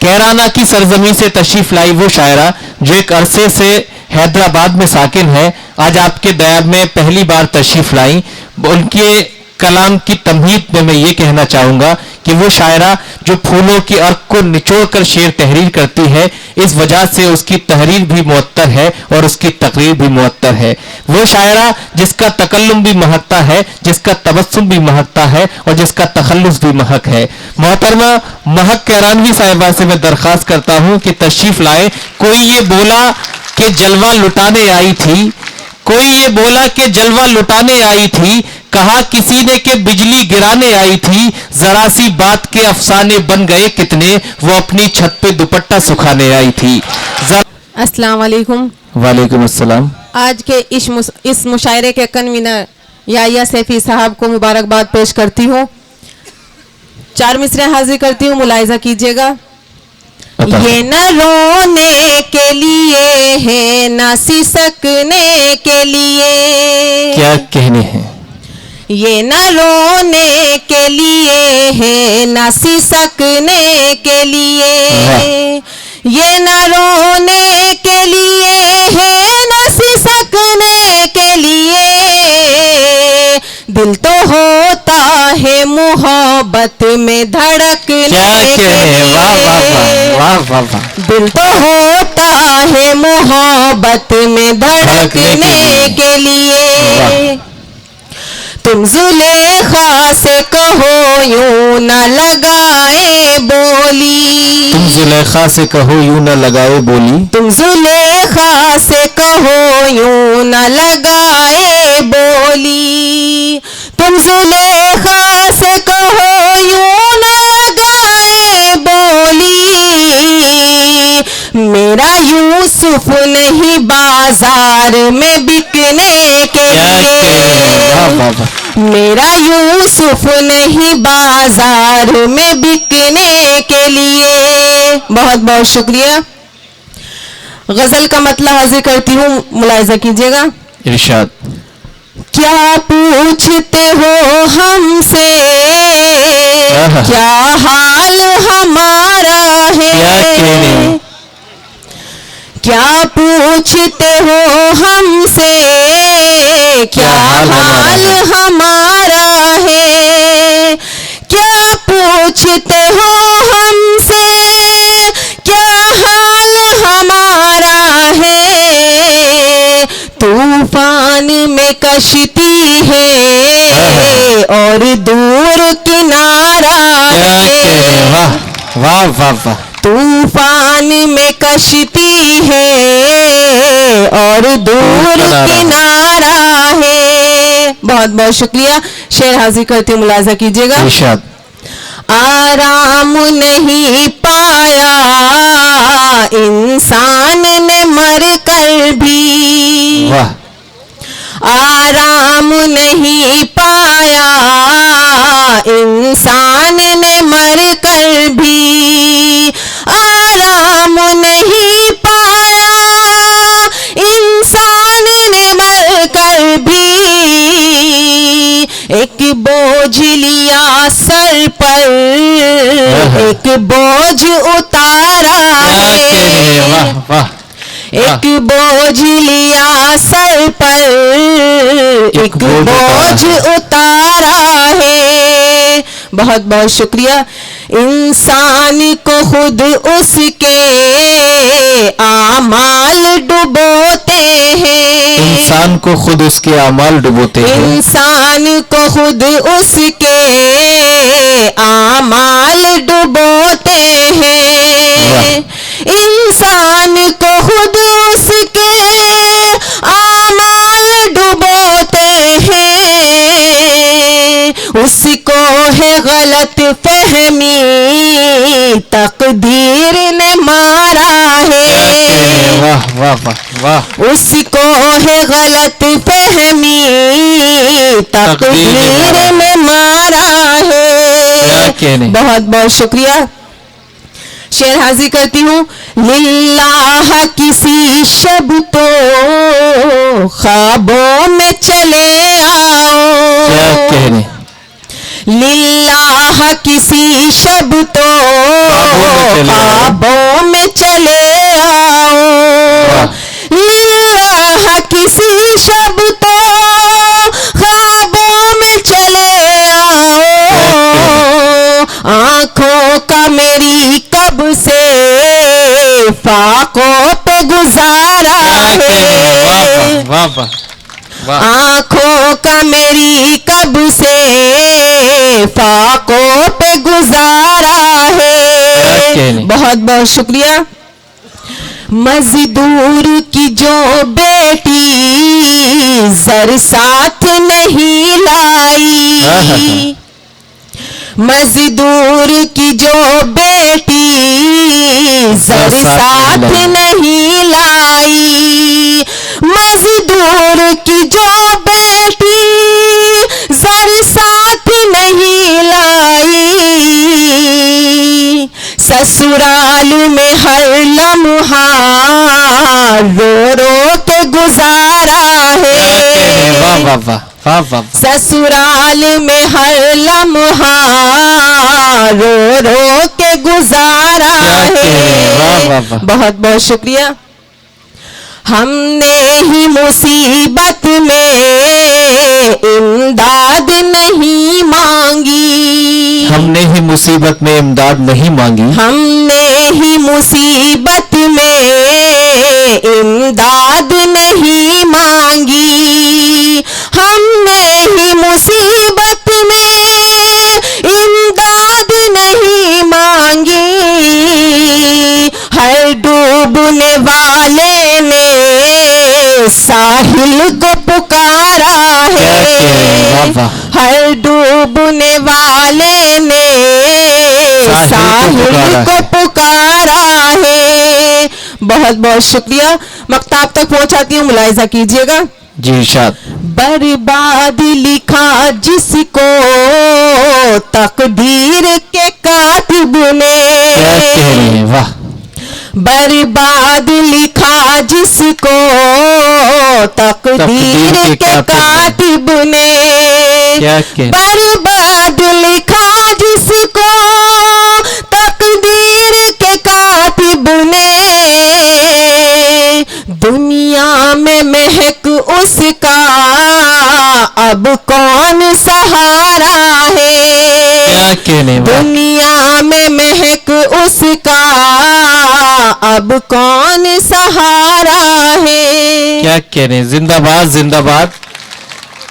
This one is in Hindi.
कैराना की सरजमी से तशरीफ लाई वो शायरा जो एक अरसे से हैदराबाद में साकिन है, आज आपके दयाब में पहली बार तशरीफ लाई। उनके कलाम की तमहीद में मैं ये कहना चाहूँगा कि वो शायरा जो फूलों की अर्क को निचोड़कर शेर तहरीर करती है, इस वजह से उसकी तहरीर भी मुअत्तर है और उसकी तकरीर भी मुअत्तर है। वो शायरा जिसका तकल्लुम भी महकता है, जिसका तबस्सुम भी महकता है और जिसका तखल्लुस भी महक है। मोहतरमा महक कैरानवी साहिबा से मैं दरख्वास्त करता हूँ कि तशरीफ लाए। कोई ये बोला कि जलवा लुटाने आई थी, कोई ये बोला कि जलवा लुटाने आई थी, कहा किसी ने कि बिजली गिराने आई थी, जरा सी बात के अफसाने बन गए कितने, वो अपनी छत पे दुपट्टा सुखाने आई थी। अस्सलाम वालेकुम। वालेकुम अस्सलाम। आज के इस मुशायरे के कन्वीनर याह्या सैफी साहब को मुबारकबाद पेश करती हूँ। 4 मिसरे हाजिर करती हूँ, मुलाहिजा कीजिएगा। ये न रोने के लिए है न सिसकने के लिए, क्या कहने हैं? ये न रोने के लिए है न सिसकने के लिए, ये न रोने के लिए है न सिसकने के लिए, दिल तो होता है मोहब्बत में धड़कने के लिए, वाह वाह वाह। दिल तो होता है मोहब्बत में धड़कने के लिए। तुम जुलेखा से कहो यूं न लगाए बोली, तुम जुलेखा से कहो यूं न लगाए बोली, तुम जुलेखा से कहो यूं न लगाए बोली, तुम जुलेखा से कहो यूं न लगाए बोली, मेरा यूसुफ नहीं बाजार में बिकने के लिए, मेरा यूसुफ नहीं बाजार में बिकने के लिए। बहुत बहुत शुक्रिया। गजल का मतलब हाजिर करती हूँ, मुलाहिजा कीजिएगा। इरशाद। क्या पूछते हो हमसे, क्या हाल हमारा है, क्या पूछते हो हमसे, क्या हाल हमारा है, क्या पूछते हो हमसे, क्या हाल हमारा है, तूफान में कश्ती है और दूर किनारा है, वाह वाह वाह। तूफान में कश्ती है और दूर किनारा है। बहुत बहुत शुक्रिया। शेर हाजिर करती हूँ, मुलाहिजा कीजिएगा। आराम नहीं पाया इंसान ने मर कर भी, आराम नहीं पाया इंसान ने मर कर भी, आराम नहीं पाया इंसान ने मर कर भी, एक बोझ लिया सर पर, एक बोझ उतारा है, एक बोझ लिया सर पर, एक बोझ उतारा है। बहुत बहुत शुक्रिया। इंसान को खुद उसके आमाल डुबोते हैं, इंसान को खुद उसके आमाल डुबोते हैं, इंसान को खुद उसके आमाल डुबोते हैं, इंसान को खुद उसके आमाल डुबोते हैं, उसको है गलत फहमी तकदीर ने मारा है, वाह वाह वाह वाह। उसको है गलत फहमी तकदीर ने मारा है। बहुत बहुत शुक्रिया। शेर हाजिर करती हूँ। लिल्लाह किसी शब तो ख्वाबों में चले आओ, क्या कहने, लिल्लाह किसी शब तो ख्वाबों में चले आओ, लिल्लाह किसी शब तो ख्वाबों में चले आओ, आंखों का मेरी कब से फाकों पे गुजारा है, आंखों का मेरी कब से फाकों पे गुजारा है। बहुत बहुत शुक्रिया। मजदूर की जो बेटी जर साथ नहीं लाई, मजदूर की जो बेटी जर साथ नहीं लाई, मजदूर की जो बेटी जर साथ नहीं लाई, ससुराल में हर लम्हा रो रो के गुजारा है, ससुराल में हर लम्हा रो रो के गुजारा है। बहुत बहुत शुक्रिया। हमने ही मुसीबत में इमदाद नहीं मांगी, हमने ही मुसीबत में इमदाद नहीं मांगी, हमने ही मुसीबत में इमदाद नहीं मांगी, हमने ही मुसीबत में इमदाद नहीं मांगी, हर डूबने वाले ने साहिल को पुकारा है, हर डूबने वाले ने साहिल को पुकारा है। बहुत बहुत शुक्रिया। मक्ताब तक पहुंचाती हूँ, मुलाहिजा कीजिएगा। जी इरशाद। बर्बाद लिखा जिसको तकदीर के कातिब ने, वाह, बर्बाद लिखा जिसको तकदीर के कातिब ने, बर्बाद लिखा जिसको तकदीर के कातिब ने, दुनिया में महक उसका अब कौन सहारा है, दुनिया में महक उसका अब कौन सहारा है। क्या कहने, जिंदाबाद जिंदाबाद।